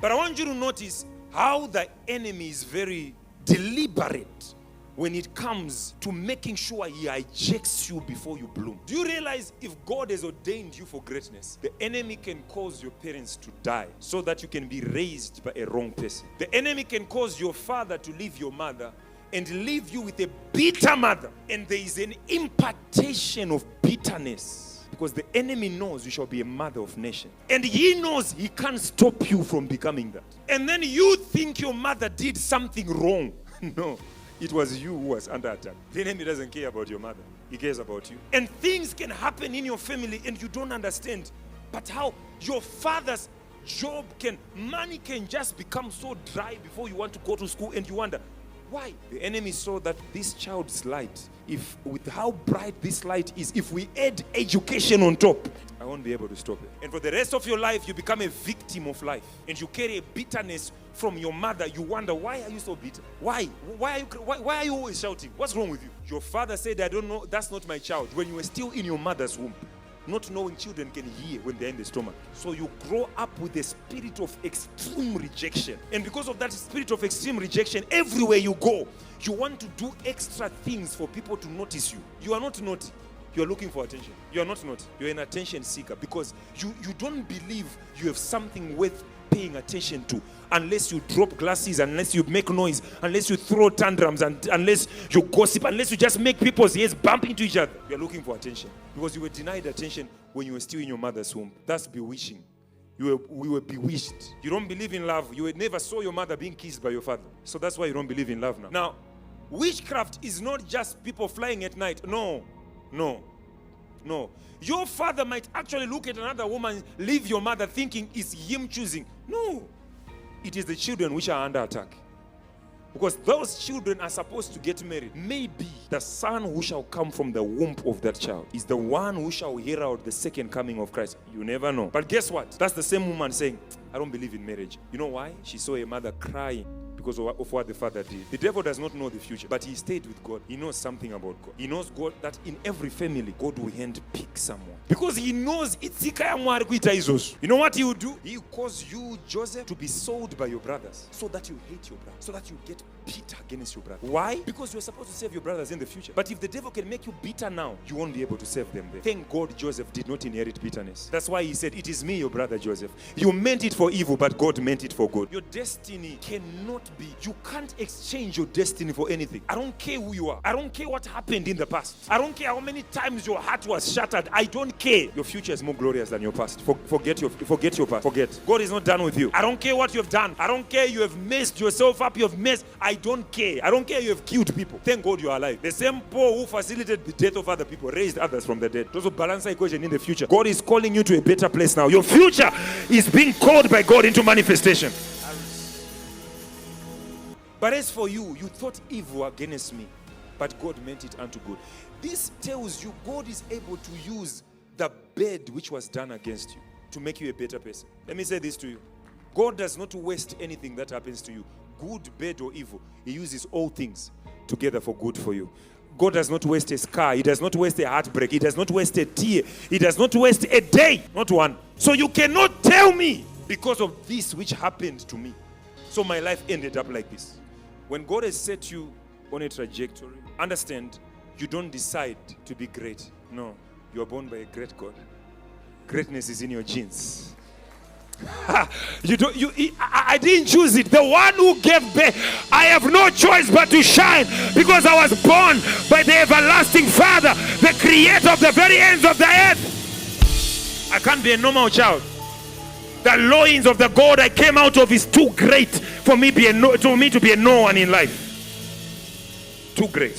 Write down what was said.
But I want you to notice how the enemy is very deliberate when it comes to making sure he hijacks you before you bloom. Do you realize if God has ordained you for greatness, the enemy can cause your parents to die so that you can be raised by a wrong person? The enemy can cause your father to leave your mother and leave you with a bitter mother. And there is an impartation of bitterness because the enemy knows you shall be a mother of nations. And he knows he can't stop you from becoming that. And then you think your mother did something wrong. No. It was you who was under attack. The enemy doesn't care about your mother. He cares about you. And things can happen in your family and you don't understand. But how your father's job money can just become so dry before you want to go to school and you wonder, why? The enemy saw that this child's light, with how bright this light is, if we add education on top, I won't be able to stop it. And for the rest of your life, you become a victim of life. And you carry a bitterness from your mother. You wonder, why are you so bitter? Why? Why are you always shouting? What's wrong with you? Your father said, I don't know, that's not my child. When you were still in your mother's womb. Not knowing children can hear when they're in the stomach. So you grow up with a spirit of extreme rejection. And because of that spirit of extreme rejection, everywhere you go, you want to do extra things for people to notice you. You are not naughty. You are looking for attention. You are not naughty. You're an attention seeker because you don't believe you have something worth paying attention to unless you drop glasses, unless you make noise, unless you throw tantrums, and unless you gossip, unless you just make people's ears bump into each other. You're looking for attention because you were denied attention when you were still in your mother's womb. That's bewitching. We were bewitched. You don't believe in love. You never saw your mother being kissed by your father. So that's why you don't believe in love now. Now, witchcraft is not just people flying at night. No. Your father might actually look at another woman, leave your mother thinking it's him choosing. No. It is the children which are under attack. Because those children are supposed to get married. Maybe the son who shall come from the womb of that child is the one who shall herald the second coming of Christ. You never know. But guess what? That's the same woman saying, I don't believe in marriage. You know why? She saw a mother crying because of what the father did. The devil does not know the future, but he stayed with God. He knows something about God. He knows God, that in every family, God will handpick someone. Because he knows it's you know what he will do? He will cause you, Joseph, to be sold by your brothers so that you hate your brother, so that you get bitter against your brother. Why? Because you're supposed to save your brothers in the future. But if the devil can make you bitter now, you won't be able to save them there. Thank God Joseph did not inherit bitterness. That's why he said, it is me, your brother Joseph. You meant it for evil, but God meant it for good. Your destiny cannot be. You can't exchange your destiny for anything. I don't care who you are. I don't care what happened in the past. I don't care how many times your heart was shattered. I don't care. Your future is more glorious than your past. Forget your past. Forget. God is not done with you. I don't care what you have done. I don't care you have messed yourself up. You have messed. I don't care. I don't care you have killed people. Thank God you are alive. The same Paul who facilitated the death of other people raised others from the dead. Those who balance the equation in the future. God is calling you to a better place now. Your future is being called by God into manifestation. But as for you, you thought evil against me, but God meant it unto good. This tells you God is able to use the bad which was done against you to make you a better person. Let me say this to you. God does not waste anything that happens to you, good, bad, or evil. He uses all things together for good for you. God does not waste a scar. He does not waste a heartbreak. He does not waste a tear. He does not waste a day, not one. So you cannot tell me because of this which happened to me, so my life ended up like this. When God has set you on a trajectory, understand, you don't decide to be great. No, you are born by a great God. Greatness is in your genes. I didn't choose it. The one who gave birth, I have no choice but to shine because I was born by the everlasting Father, the creator of the very ends of the earth. I can't be a normal child. The loins of the God I came out of is too great for me to be a no one in life. Too great.